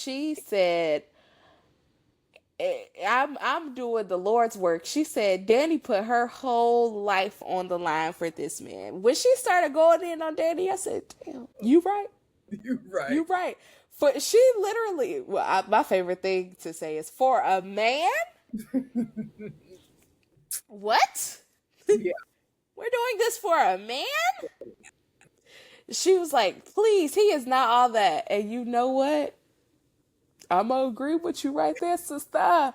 she said, I'm doing the Lord's work. She said Dani put her whole life on the line for this man. When she started going in on Dani, I said, "Damn, you right, You right. you right." For she literally, my favorite thing to say is for a man. What? Yeah. We're doing this for a man? She was like, "Please, he is not all that." And you know what? I'm gonna agree with you right there, sister.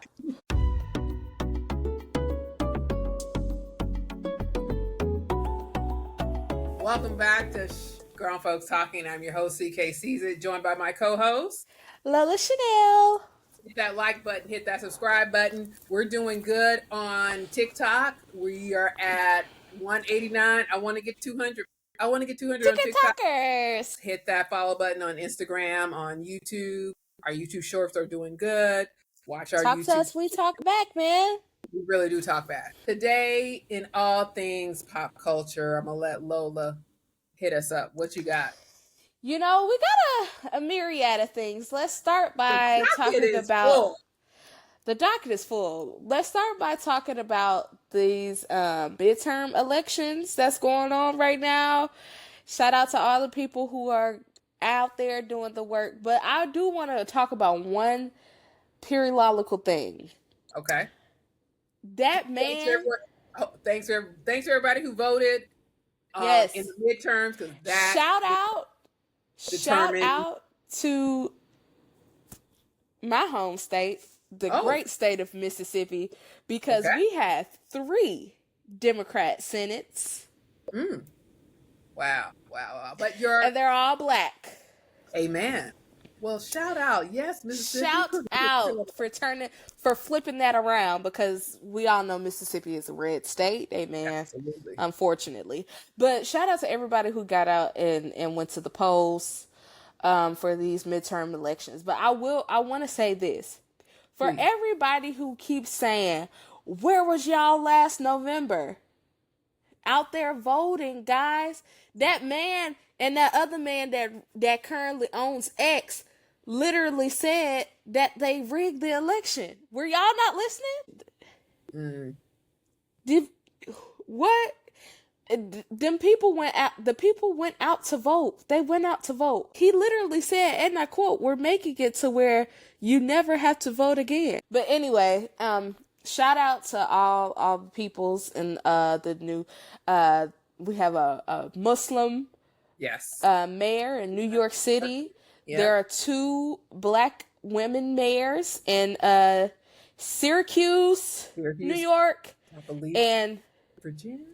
Welcome back to Grown Folks Talking. I'm your host, CK Caesar, joined by my co-host, Lola Chanel. Hit that like button, hit that subscribe button. We're doing good on TikTok. We are at 189. I want to get 200. I want to get 200 on TikTok. TikTokers. Hit that follow button on Instagram, on YouTube. Our YouTube shorts are doing good. Watch our Talk YouTube. to us, we talk back, man. We really do talk back. Today, in all things pop culture, I'm going to let Lola hit us up. What you got? You know, we got a myriad of things. Let's start by talking about... full. The docket is full. Let's start by talking about these midterm elections that's going on right now. Shout out to all the people who are out there doing the work. But I do want to talk about one periodical thing. Okay. That man... Thanks to everybody who voted yes. in the midterms. That Shout out to my home state, the great state of Mississippi, because we have 3 Democrat senates. Wow. But and they're all black. Amen. Well, shout out. Yes, Mississippi. Shout out for flipping that around, because we all know Mississippi is a red state. Amen. Absolutely. Unfortunately. But shout out to everybody who got out and went to the polls for these midterm elections. But I want to say this. For everybody who keeps saying, where was y'all last November? Out there voting, guys. That man and that other man that currently owns X literally said that they rigged the election. Were y'all not listening? What? Them people went out. The people went out to vote. They went out to vote. He literally said, and I quote, "We're making it to where you never have to vote again." But anyway, shout out to all the peoples and the new. We have a Muslim mayor in New York City. Yeah. There are 2 black women mayors in Syracuse, New York, I believe, and Virginia.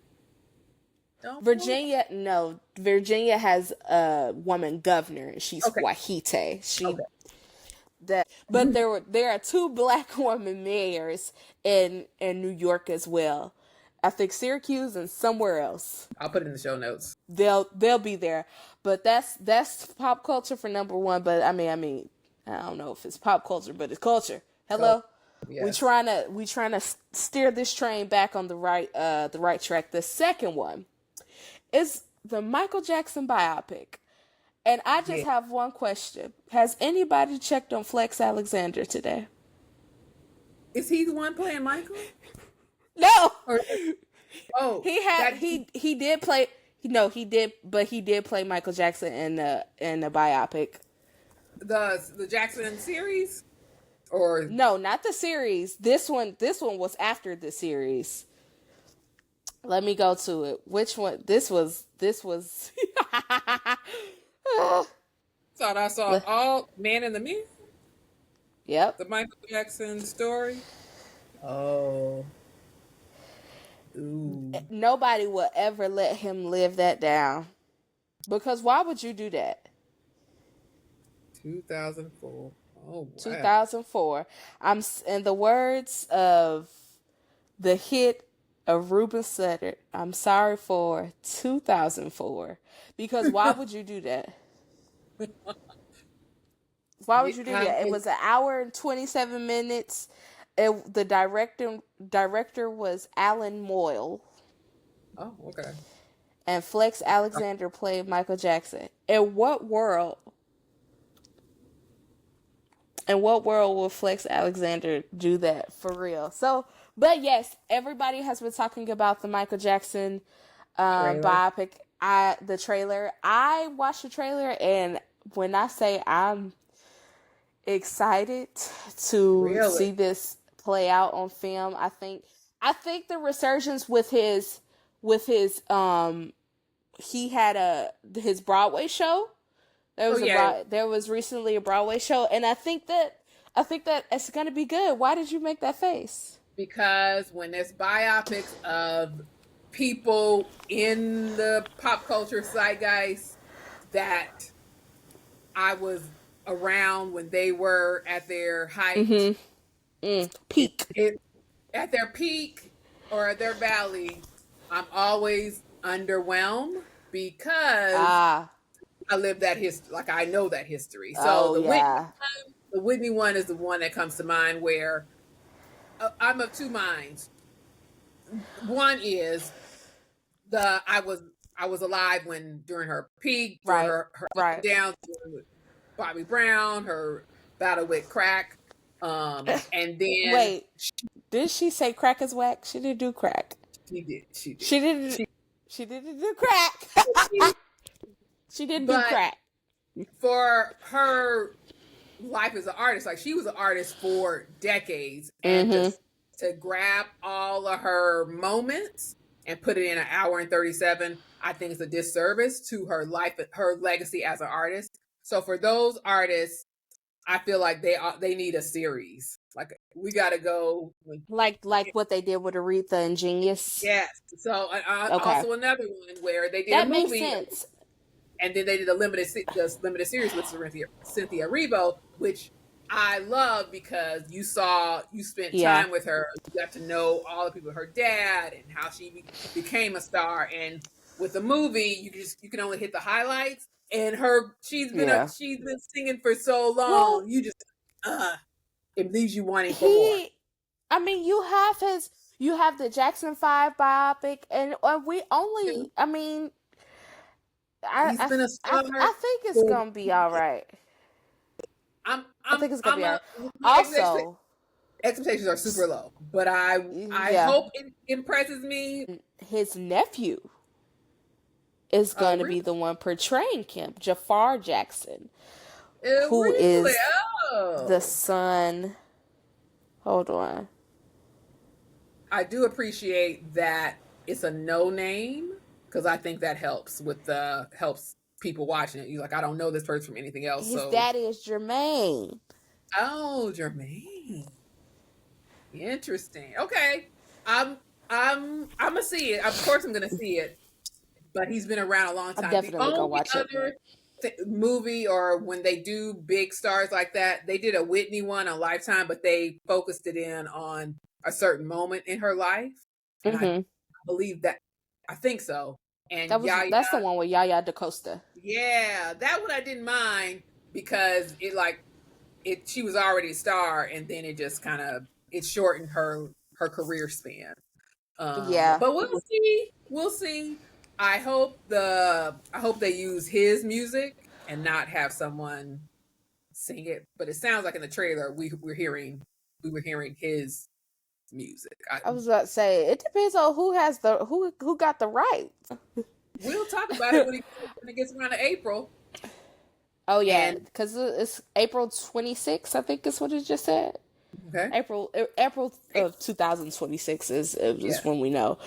Virginia has a woman governor. She's Wahite. But there are 2 black women mayors in New York as well. I think Syracuse and somewhere else. I'll put it in the show notes. They'll be there. But that's pop culture for number 1. But I mean, I don't know if it's pop culture, but it's culture. Hello. Yes. We trying to steer this train back on the right track. The second one is the Michael Jackson biopic. And I just have one question. Has anybody checked on Flex Alexander today? Is he the one playing Michael? No. He did play. No, he did, but he did play Michael Jackson in the biopic. The Jackson series, or no, not the series. This one was after the series. Let me go to it. Which one? This was. Thought I saw all Man in the Mirror. Yep. The Michael Jackson story. Oh. Ooh. Nobody will ever let him live that down. Because why would you do that? 2004. Oh, wow. 2004. I'm in the words of the hit of Ruben Sutter. I'm sorry for 2004. Because why would you do that? Why would you do that? It was 1 hour and 27 minutes. The director was Alan Moyle. Oh, okay. And Flex Alexander played Michael Jackson. In what world In what world will Flex Alexander do that for real? So, but yes, everybody has been talking about the Michael Jackson biopic. The trailer. I watched the trailer, and when I say I'm excited to see this play out on film, I think the resurgence with his he had his Broadway show. There was recently a Broadway show, and I think that it's gonna be good. Why did you make that face? Because when there's biopics of people in the pop culture zeitgeist that I was around when they were at their height, peak, at their peak or at their valley, I'm always underwhelmed because I live that history. Like, I know that history. So the Whitney one is the one that comes to mind where I'm of two minds. One is I was alive during her peak, during her up and downs, with Bobby Brown, her battle with crack, and then wait, did she say crack is whack? She didn't do crack. She did. She didn't do crack. She didn't do crack. For her life as an artist, like, she was an artist for decades, and to grab all of her moments and put it in an hour and 37, I think it's a disservice to her life, her legacy as an artist. So for those artists, I feel like they need a series. Like, we got to go like what they did with Aretha and Genius. Yes. So also another one where they did a movie. Makes sense. And then they did a limited series with Cynthia Erivo, which I love because you spent time with her. You got to know all the people, her dad, and how she became a star. And with the movie, you can only hit the highlights. And she's been singing for so long. Well, you just it leaves you wanting for more. I mean, you have the Jackson 5 biopic, and we only. I mean, I think it's gonna be all right. I think it's gonna be all right. Also, expectations are super low, but I hope it impresses me. His nephew is going to be the one portraying him, Jafar Jackson, who is the son. Hold on. I do appreciate that it's a no name, because I think that helps people watching it. You're like, I don't know this person from anything else. His daddy is Jermaine. Oh, Jermaine. Interesting. Okay. I'm gonna see it. Of course I'm gonna see it. But he's been around a long time. I'm definitely gonna watch it. Movie, or when they do big stars like that, they did a Whitney one on Lifetime, but they focused it in on a certain moment in her life. And I believe that. I think so. And that's the one with Yaya DaCosta. Yeah, that one I didn't mind because she was already a star, and then it just kind of shortened her career span. But we'll see. I hope they use his music and not have someone sing it. But it sounds like in the trailer we were hearing his music. I was about to say, it depends on who got the rights. We'll talk about it when it gets around to April. Oh yeah, because it's April 26th, I think is what it just said. Okay. April of 2026 is when we know.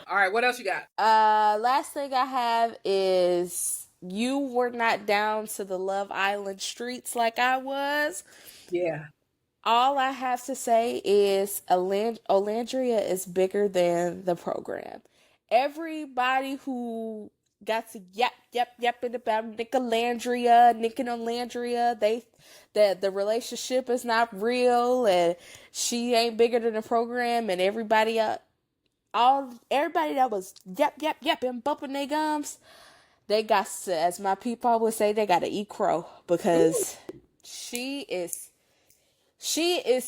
All right, what else you got? Last thing I have is you were not down to the Love Island streets like I was. Yeah. All I have to say is Olandria is bigger than the program. Everybody who got to yapping about Nick and Olandria, the relationship is not real, and she ain't bigger than the program, and everybody that was yapping, bumping their gums, they got to, as my people would say, they got to eat crow, because she is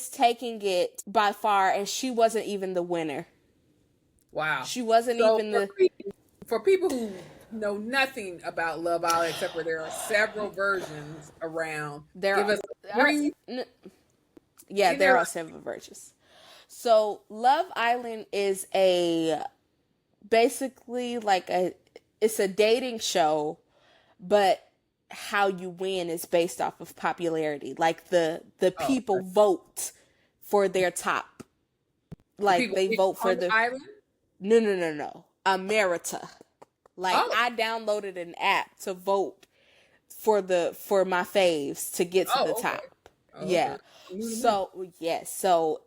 taking it by far, and she wasn't even the winner. Wow. She wasn't even for people who know nothing about Love Island, except for there are several versions around. Give us Yeah, they're all 7 virgins. So Love Island is basically like it's a dating show, but how you win is based off of popularity. Like the people vote for their top. Like they vote for the island. No. America. Like I downloaded an app to vote for my faves to get to the top. Yeah. So so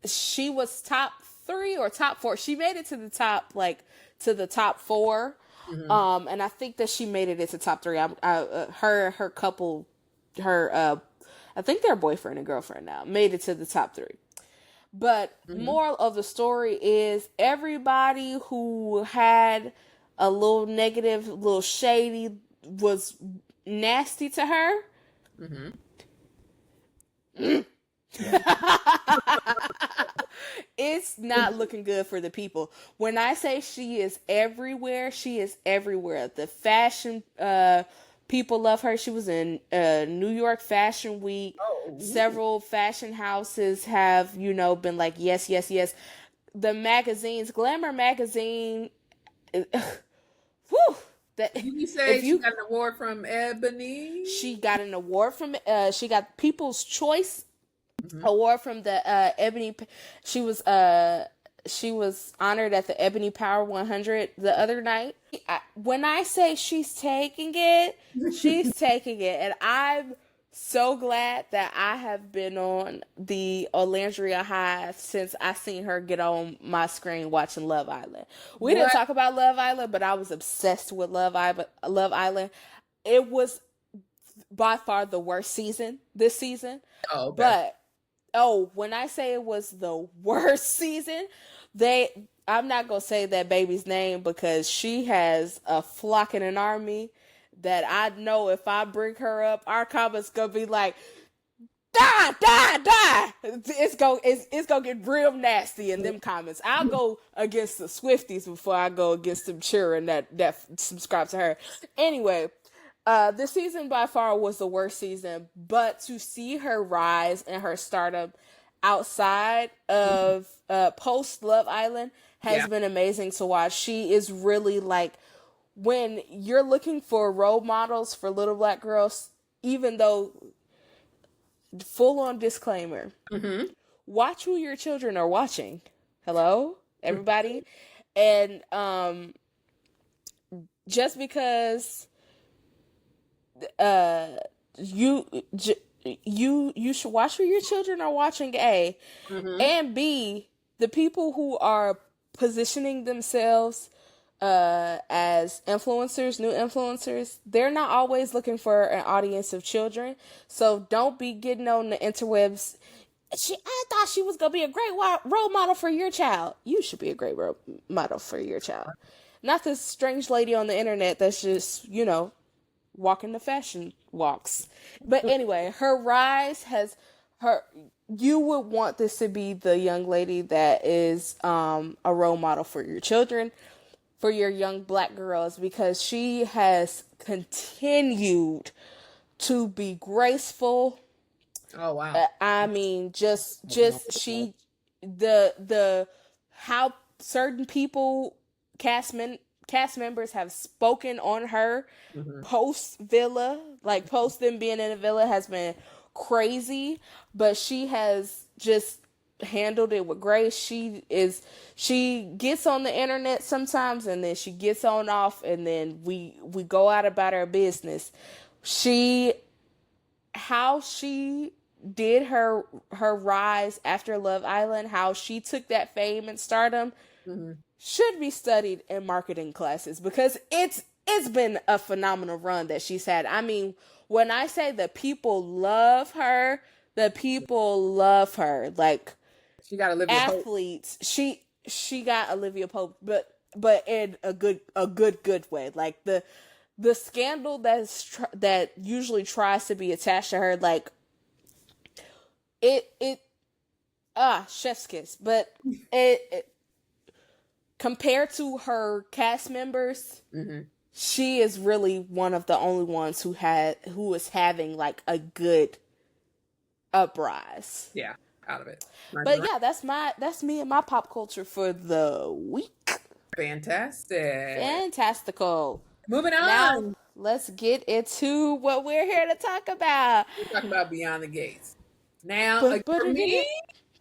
she was top 3 or top 4. She made it to the top, like to the top 4. Mm-hmm. And I think that she made it into top 3. Her couple, I think they're boyfriend and girlfriend now, made it to the top 3. But moral of the story is everybody who had a little negative, little shady, was nasty to her. Mm-hmm. It's not looking good for the people. When I say she is everywhere, she is everywhere. The fashion people love her. She was in New York Fashion Week. Several fashion houses have, been like, yes. The magazines, Glamour magazine, whew. You say she got an award from Ebony? She got an award from, she got People's Choice award from the Ebony. She was honored at the Ebony Power 100 the other night. When I say she's taking it, she's taking it. And I'm so glad that I have been on the Olandria hive since I seen her get on my screen watching Love Island. We didn't talk about Love Island, but I was obsessed with Love Island. It was by far the worst season this season. Oh, okay. But when I say it was the worst season, I'm not going to say that baby's name because she has a flock and an army that I know if I bring her up, our comments going to be like, die. It's going to get real nasty in them comments. I'll go against the Swifties before I go against them cheering that subscribe to her. Anyway, this season by far was the worst season, but to see her rise and her stardom outside of post Love Island has been amazing to watch. She is really like, when you're looking for role models for little black girls, even though, full on disclaimer, watch who your children are watching. Hello, everybody. And just because you should watch who your children are watching, A, and B, the people who are positioning themselves as influencers, new influencers, they're not always looking for an audience of children. So don't be getting on the interwebs. I thought she was going to be a great role model for your child. You should be a great role model for your child. Not this strange lady on the internet that's just, walking the fashion walks. But anyway, her rise you would want this to be the young lady that is a role model for your children, for your young black girls, because she has continued to be graceful. Oh wow. I mean, just she, how certain people, cast members have spoken on her post villa, like post them being in a villa, has been crazy, but she has just handled it with grace. She gets on the internet sometimes and then she gets on off and then we go out about our business. How she did her rise after Love Island, how she took that fame and stardom should be studied in marketing classes, because it's been a phenomenal run that she's had. I mean, when I say the people love her, like she got Olivia athletes, Pope. She got Olivia Pope, but in a good way. Like the scandal that usually tries to be attached to her, like chef's kiss, but it compared to her cast members, she is really one of the only ones who is having like a good uprise. Yeah, out of it. But yeah, that's me and my pop culture for the week. Fantastic. Fantastical. Moving on. Now let's get into what we're here to talk about. We're talking about Beyond the Gates. Now, for me,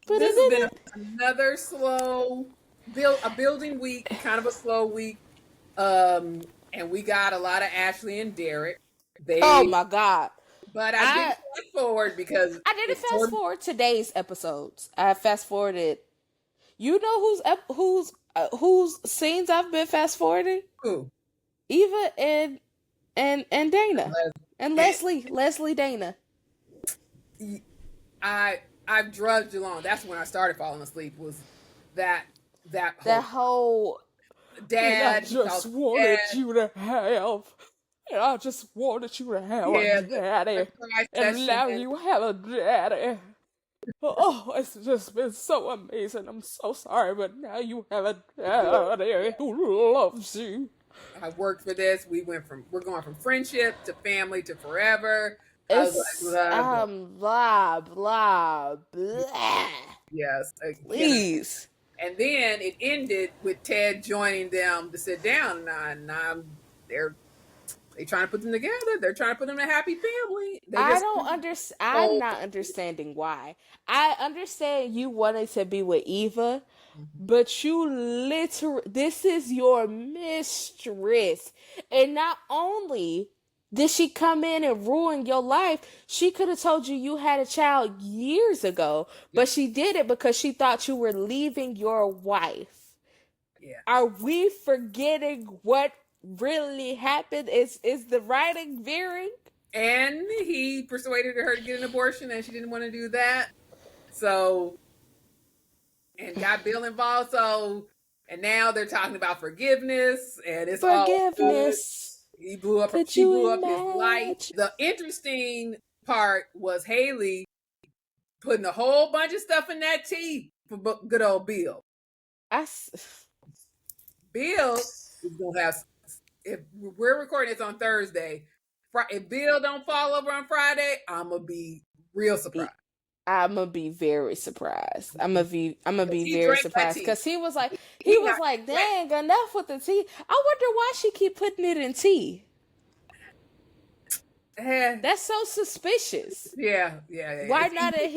this has been another building week, kind of a slow week. And we got a lot of Ashley and Derek. Oh my God. But I didn't fast forward because I didn't fast forward today's episodes. I fast forwarded. You know whose scenes I've been fast forwarding? Who? Eva and Dana. And Leslie Dana. I've drugged along. That's when I started falling asleep. Was that whole dad? I just wanted you to have. And I just wanted you to have a daddy. And now you have a daddy. Oh, it's just been so amazing. I'm so sorry, but now you have a daddy who loves you. I worked for this. We're going from friendship to family to forever. It's blah, blah, blah. Yes. Please. And then it ended with Ted joining them to sit down. And they're trying to put them together. They're trying to put them in a happy family. I don't understand. I'm not understanding why. I understand you wanted to be with Eva, but you this is your mistress. And not only did she come in and ruin your life, she could have told you had a child years ago, but she did it because she thought you were leaving your wife. Yeah. Are we forgetting what really happened? Is the writing veering? And he persuaded her to get an abortion, and she didn't want to do that. So, and got Bill involved. So, and now they're talking about forgiveness, and it's forgiveness. He blew up his life. The interesting part was Haley putting a whole bunch of stuff in that tea for good old Bill. Bill is gonna have. If we're recording this on Thursday, if Bill don't fall over on Friday, I'm gonna be real surprised. I'm gonna be very surprised. I'm gonna be very surprised because he was like, dang, enough with the tea. I wonder why she keep putting it in tea. That's so suspicious. Yeah. Why not in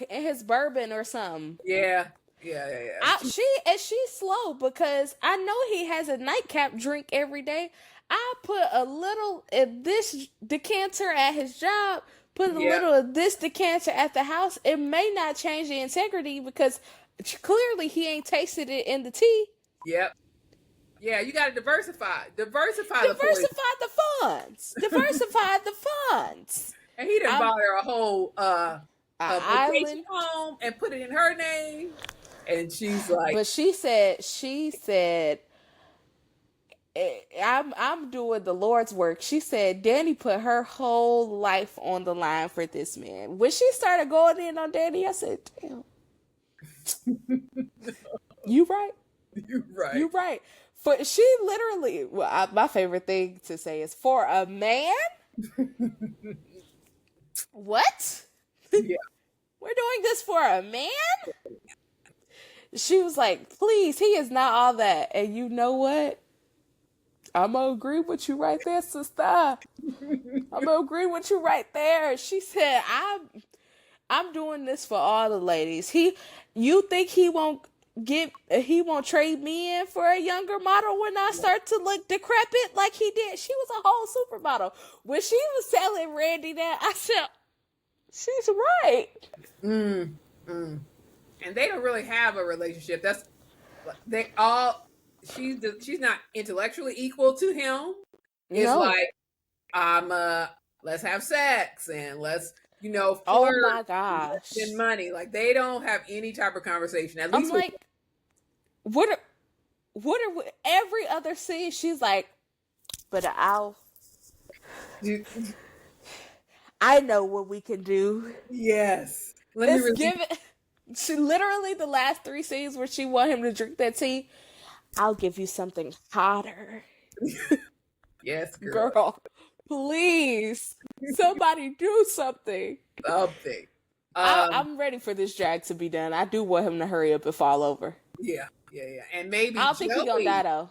his bourbon or something? Yeah. She's slow because I know he has a nightcap drink every day. I put a little of this decanter at his job, put a little of this decanter at the house. It may not change the integrity because clearly he ain't tasted it in the tea. Yep. Yeah, you got to diversify the funds. Diversify the funds. And he done bought her a whole vacation home and put it in her name. And she's like, but she said, I'm doing the Lord's work. She said Dani put her whole life on the line for this man. When she started going in on Dani, I said, damn. You right. For she literally, my favorite thing to say is, for a man? What? Yeah. We're doing this for a man? She was like, please, he is not all that. And you know what? I'm going to agree with you right there, sister. I'm going to agree with you right there. She said, I'm doing this for all the ladies. You think he won't trade me in for a younger model when I start to look decrepit like he did? She was a whole supermodel. When she was telling Randy that, I said, she's right. And they don't really have a relationship. She's not intellectually equal to him. It's like, let's have sex and let's, flirt. Oh my gosh. And money. Like, they don't have any type of conversation. At least I'm like, what are every other scene? She's like, but I know what we can do. Yes. She literally, the last 3 scenes where she want him to drink that tea, I'll give you something hotter. Yes, girl. Please, somebody do something. I'm ready for this drag to be done. I do want him to hurry up and fall over. Yeah. And maybe I don't think he's gonna die though.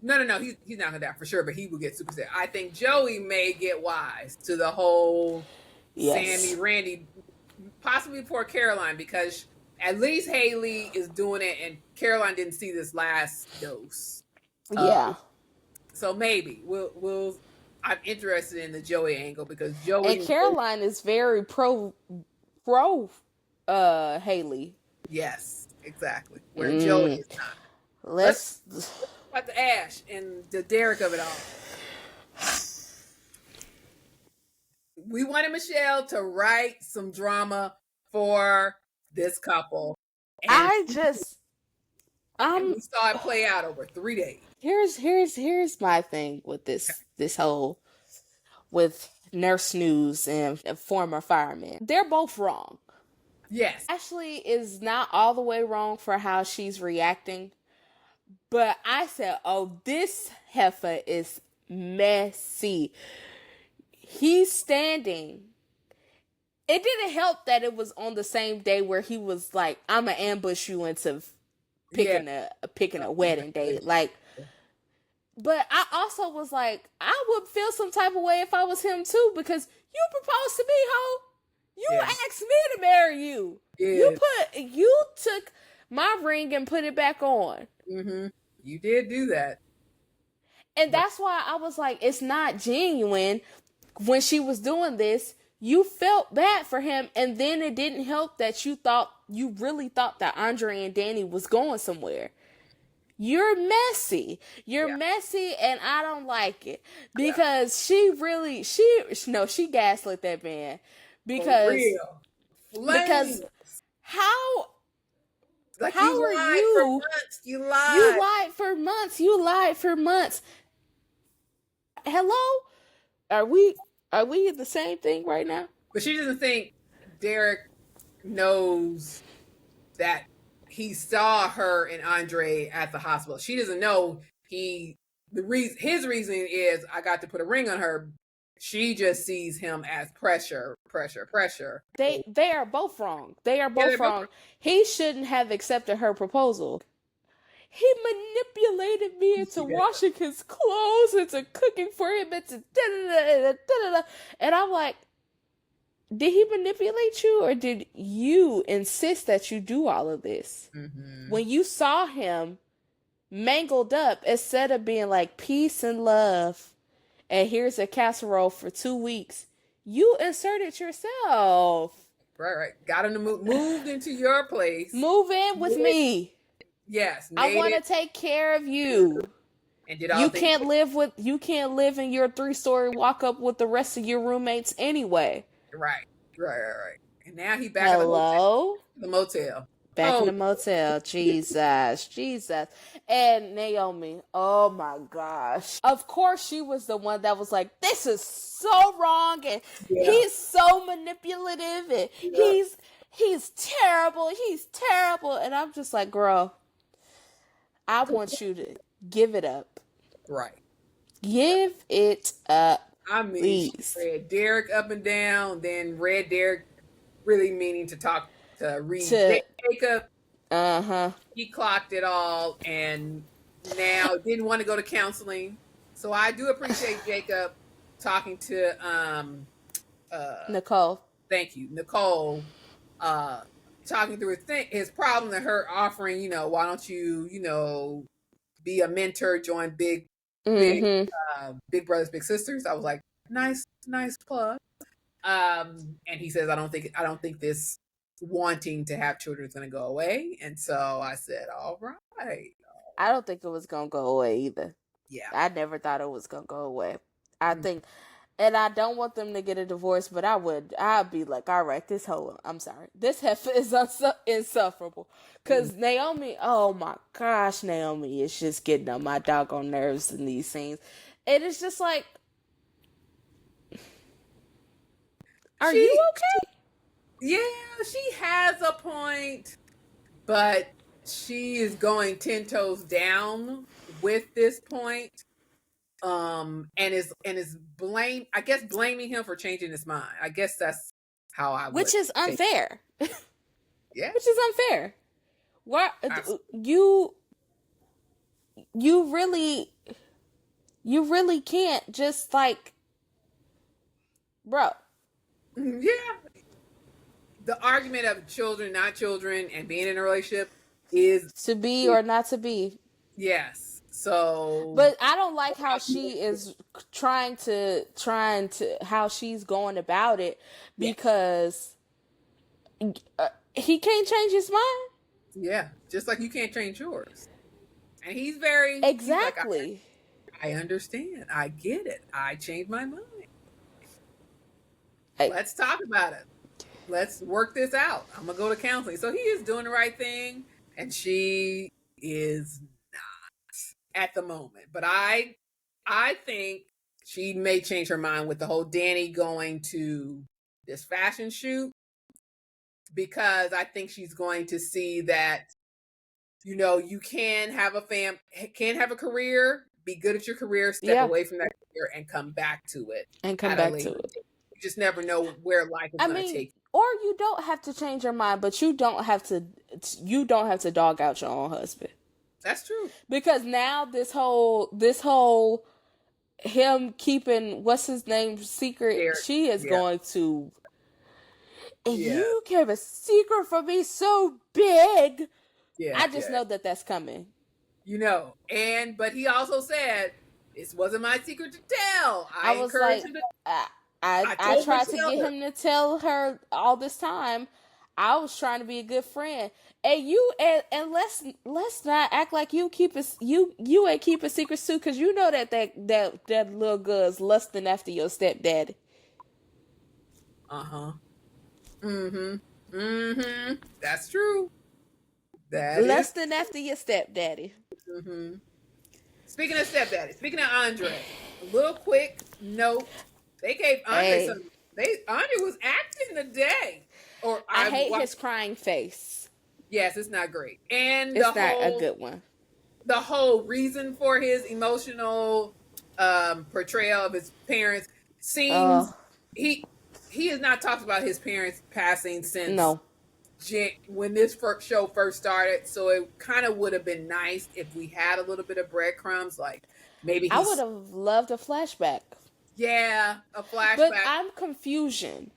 No. He's not gonna die for sure, but he will get super sad. I think Joey may get wise to the whole Sammy, Randy, possibly before Caroline, because at least Haley is doing it, and Caroline didn't see this last dose. Yeah. So maybe we'll. I'm interested in the Joey angle because Joey and Caroline is very pro Haley. Yes, exactly. Where Joey is not. Let's about the Ash and the Derek of it all. We wanted Michelle to write some drama for this couple. And we saw it play out over 3 days. Here's my thing with this whole with Nurse News and former fireman. They're both wrong. Yes. Ashley is not all the way wrong for how she's reacting. But I said, oh, this heifer is messy. He's standing. It didn't help that it was on the same day where he was like, I'm going to ambush you into picking a wedding date. Like, but I also was like, I would feel some type of way if I was him too, because you proposed to me, ho. You asked me to marry you. Yeah. You took my ring and put it back on. Mm-hmm. You did do that. And that's why I was like, it's not genuine. When she was doing this, you felt bad for him, and then it didn't help that you really thought that Andre and Dani was going somewhere. You're messy. You're messy, and I don't like it. Because she gaslit that man. Because how are you? You lied for months. Hello? Are we in the same thing right now? But she doesn't think Derek knows that he saw her and Andre at the hospital. She doesn't know his reasoning is I got to put a ring on her. She just sees him as pressure. They are both wrong. They are both wrong. He shouldn't have accepted her proposal. He manipulated me into washing his clothes, into cooking for him, into da-da-da-da-da-da-da. And I'm like, did he manipulate you, or did you insist that you do all of this? Mm-hmm. When you saw him mangled up, instead of being like, peace and love, and here's a casserole for 2 weeks, you inserted yourself. Right. Got him to moved into your place. Move in with me. Yes. I want to take care of you. And you can't live in your 3-story walk up with the rest of your roommates anyway. Right. And now he back in the motel. Back in the motel. Jesus. And Naomi, oh my gosh. Of course she was the one that was like, this is so wrong, and he's so manipulative, and he's terrible. And I'm just like, girl, I want you to give it up. Right. Give it up. I mean, please. Read Derek up and down, then read Derek really meaning to talk to Jacob. He clocked it all, and now didn't want to go to counseling. So I do appreciate Jacob talking to Nicole. Thank you, Nicole. Talking through his problem, and her offering, why don't you, be a mentor, join Big Brothers Big Sisters. I was like, nice plug. And he says, I don't think this wanting to have children is going to go away. And so I said, all right. I don't think it was going to go away either. Yeah. I never thought it was going to go away. I think, and I don't want them to get a divorce, but I'd be like, all right, this heifer is insufferable. Because Naomi, oh my gosh, Naomi is just getting on my doggone nerves in these scenes. And it's just like, are you okay? Yeah, she has a point, but she is going 10 toes down with this point. And is blaming him for changing his mind. I guess that's how I which is unfair. Yeah, which is unfair. What you really can't just like, bro. Yeah. The argument of children, not children, and being in a relationship is to be or not to be. Yes. So, but I don't like how she is trying to how she's going about it, because he can't change his mind. Yeah, just like you can't change yours. And he's very exactly. He's like, I understand. I get it. I changed my mind. Let's talk about it. Let's work this out. I'm gonna go to counseling. So he is doing the right thing, and she is not at the moment. But I think she may change her mind with the whole Dani going to this fashion shoot, because I think she's going to see that, you know, you can have a career, be good at your career, step away from that career, and come back to it. You just never know where life is going to take you. Or you don't have to change your mind, but you don't have to dog out your own husband. That's true. Because now this whole him keeping what's his name secret, she is going to. And you kept a secret from me so big. I just know that that's coming. You know, but he also said, this wasn't my secret to tell. I was encouraged him to. I tried to get him to tell her all this time. I was trying to be a good friend, and let's not act like you ain't keeping secrets too, because you know that little girl's lusting after your stepdaddy. That's true. Lusting after your stepdaddy. Speaking of stepdaddy, speaking of Andre, a little quick note. They gave Andre Andre was acting today. I hate his crying face. Yes, it's not great. And it's not a good one. The whole reason for his emotional portrayal of his parents seems he has not talked about his parents passing since when this show first started. So it kind of would have been nice if we had a little bit of breadcrumbs, like maybe I would have loved a flashback. Yeah, a flashback. But I'm confusion.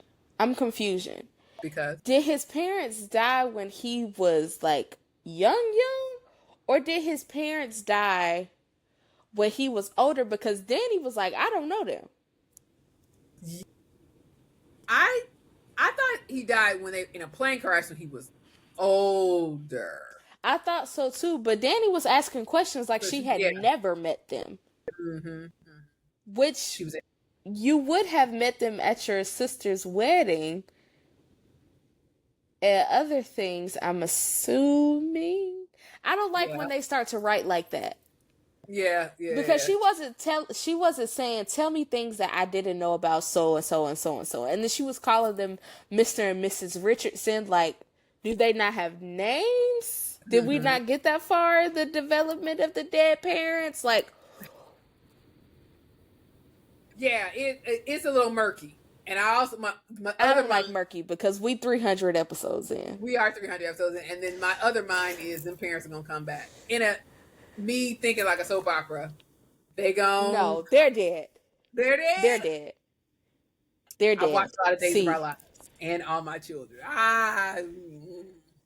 Because did his parents die when he was like young, or did his parents die when he was older? Because Dani was like, I don't know them. I thought he died when they in a plane car accident. He was older. I thought so too, but Dani was asking questions like she had never met them. Which you would have met them at your sister's wedding and other things, I'm assuming. I don't like when they start to write like that. Yeah. Because she wasn't saying, tell me things that I didn't know about so and so and so and so. And then she was calling them Mr. and Mrs. Richardson. Like, do they not have names? Did we not get that far in the development of the dead parents? Like, yeah, it's a little murky. And I also I don't like murky because we 300 episodes in. We are 300 episodes in, and then my other mind is them parents are gonna come back. Me thinking like a soap opera. No, they're dead. They're dead. They're dead. I watched a lot of Days of Our Lives and all my children.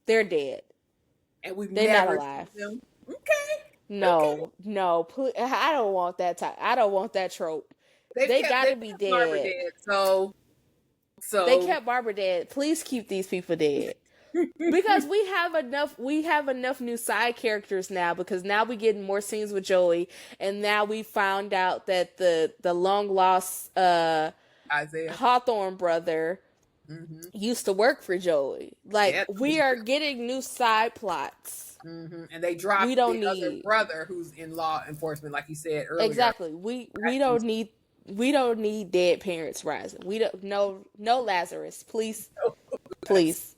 They're dead. And they're not alive. Them. Okay. No, please, I don't want that type. I don't want that trope. They gotta be dead. So they kept Barbara dead. Please keep these people dead. Because we have enough new side characters now, because now we getting more scenes with Joey, and now we found out that the long lost Isaiah Hawthorne brother used to work for Joey. Like, we are getting new side plots. And they dropped other brother who's in law enforcement, like you said earlier. Exactly. We don't need dead parents rising. We don't no Lazarus, please. Please.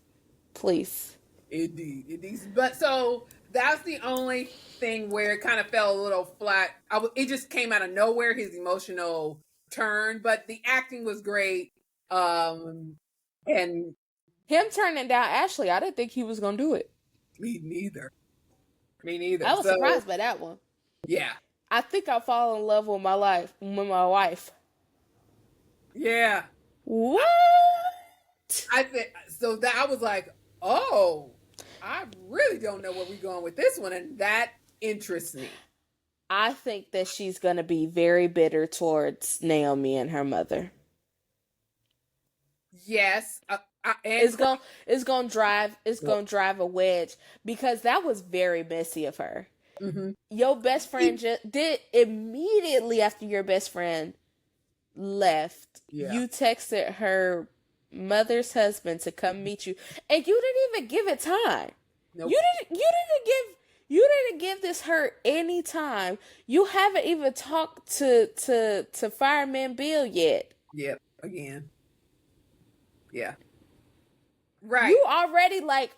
Indeed. But so that's the only thing where it kind of fell a little flat. It just came out of nowhere, his emotional turn, but the acting was great. And him turning down Ashley, I didn't think he was gonna do it. Me neither. I was surprised by that one. Yeah. I think I fall in love with my wife. Yeah. What? I think so. That I was like, oh, I really don't know where we're going with this one, and that interests me. I think that she's gonna be very bitter towards Naomi and her mother. Yes, it's gonna drive a wedge, because that was very messy of her. Mm-hmm. Your best friend did immediately after your best friend left. Yeah. You texted her mother's husband to come meet you, and you didn't even give it time. Nope. You didn't give this hurt any time. You haven't even talked to Fireman Bill yet. Yep. Again. Yeah. Right. You already like,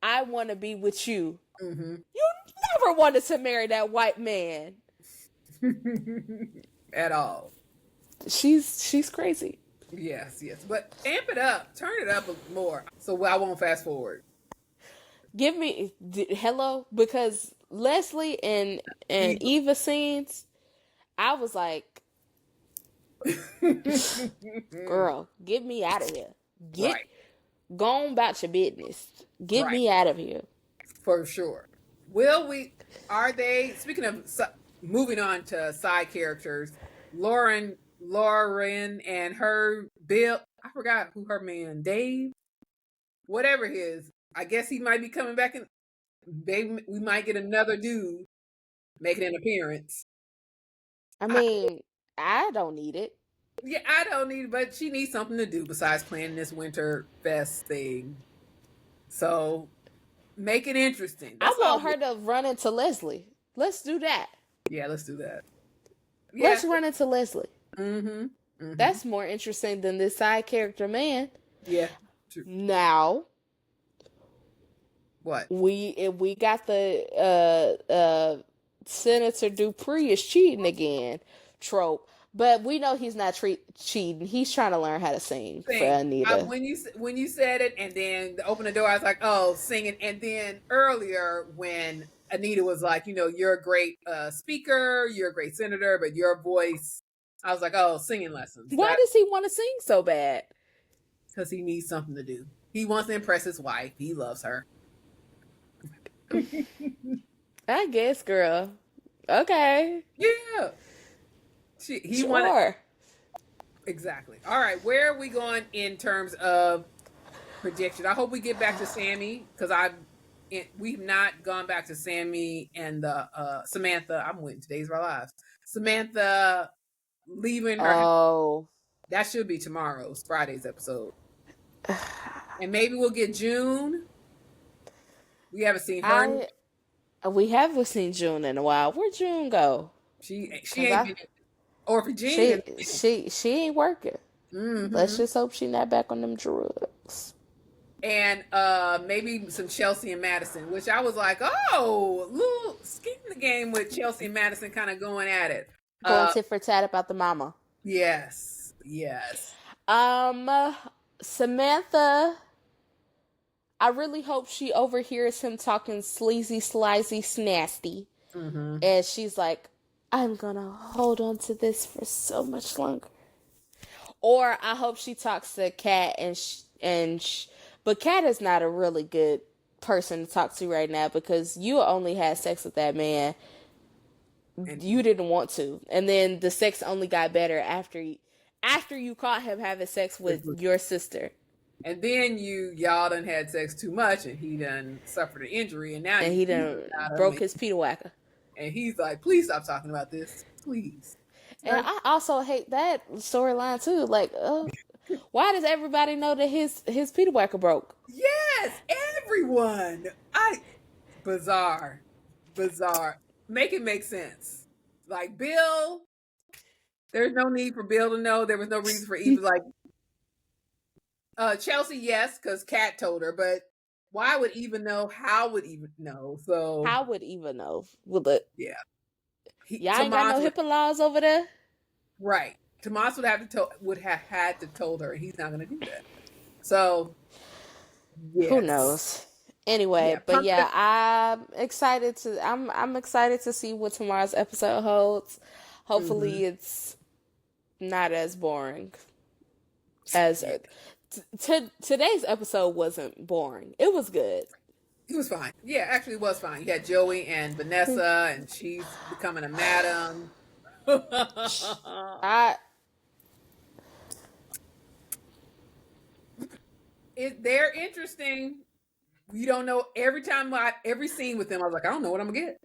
I want to be with you. Mm-hmm. You never wanted to marry that white man. At all. She's crazy. Yes. But amp it up. Turn it up more. So I won't fast forward. Give me hello, because Leslie and Eva scenes, I was like, girl, get me out of here. Go on about your business. Get me out of here. For sure. Are they, speaking of moving on to side characters, Lauren and her Bill, I forgot who her man, Dave, whatever his, I guess he might be coming back, and we might get another dude making an appearance. I mean, I don't need it. Yeah, I don't need it, but she needs something to do besides playing this Winter Fest thing. So make it interesting. I want her to run into Leslie. Let's do that. Yeah, let's do that. Yeah. Let's run into Leslie. Mm-hmm. That's more interesting than this side character man. Yeah. True. Now, what we got the Senator Dupree is cheating again trope, but we know he's not cheating. He's trying to learn how to sing for Anita. When you said it, and then open the door, I was like, oh, singing. And then earlier when Anita was like, you're a great speaker, you're a great senator, but your voice, I was like, oh, singing lessons. Why does he want to sing so bad? Because he needs something to do. He wants to impress his wife. He loves her. I guess, girl. Okay. Yeah. He wanted. Exactly. All right. Where are we going in terms of prediction? I hope we get back to Sammy, because we've not gone back to Sammy and Samantha. I'm waiting. Today's our lives. Samantha leaving her. Oh. That should be Friday's episode. And maybe we'll get June. We haven't seen her. We haven't seen June in a while. Where'd June go? She ain't been. Or Virginia. She ain't working. Mm-hmm. Let's just hope she's not back on them drugs. And maybe some Chelsea and Madison, which I was like, oh, little skin in the game with Chelsea and Madison kind of going at it. Going tit for tat about the mama. Yes. Samantha, I really hope she overhears him talking sleazy, slizzy, snasty. Mm-hmm. And she's like, I'm gonna hold on to this for so much longer. Or I hope she talks to Kat but Kat is not a really good person to talk to right now, because you only had sex with that man. You didn't want to. And then the sex only got better after you caught him having sex with your sister. And then y'all done had sex too much, and he done suffered an injury, and now he done broke his Peter Whacker. And he's like, please stop talking about this. Please. And I also hate that storyline too. Like, why does everybody know that his Peter Whacker broke? Yes, everyone. Bizarre. Make it make sense. Like, Bill, there's no need for Bill to know. There was no reason for Eva. Like, Chelsea, yes, because Kat told her, but why would Eva know? How would Eva know? So how would Eva know? Yeah. Y'all ain't got no HIPAA laws over there? Right. Tomas would have had to told her, and he's not going to do that. So, yes. Who knows? Anyway, but yeah, I'm excited to see what tomorrow's episode holds. Hopefully it's not as boring as today's episode wasn't boring. It was good. It was fine. Yeah, actually it was fine. You had Joey and Vanessa and she's becoming a madam. They're interesting. You don't know. Every scene with them, I was like, I don't know what I'm gonna get.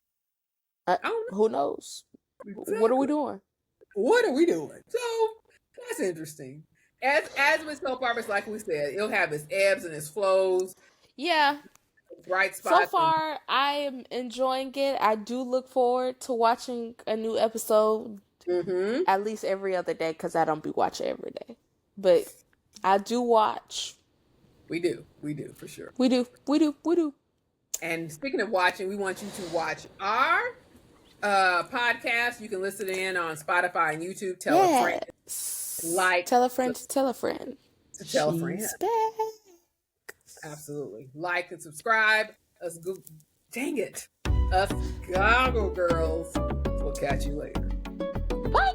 I don't know. Who knows? Exactly. What are we doing? So that's interesting. As with soap operas, like we said, it'll have its ebbs and its flows. Yeah. Bright spots. So far, I am enjoying it. I do look forward to watching a new episode at least every other day, because I don't be watching every day. But I do watch. We do for sure. We do. And speaking of watching, we want you to watch our podcast. You can listen in on Spotify and YouTube. Tell a friend. Tell a friend to tell a friend. To tell a friend. Absolutely. Like and subscribe. Dang it. Us Goggle Girls. We'll catch you later. Bye.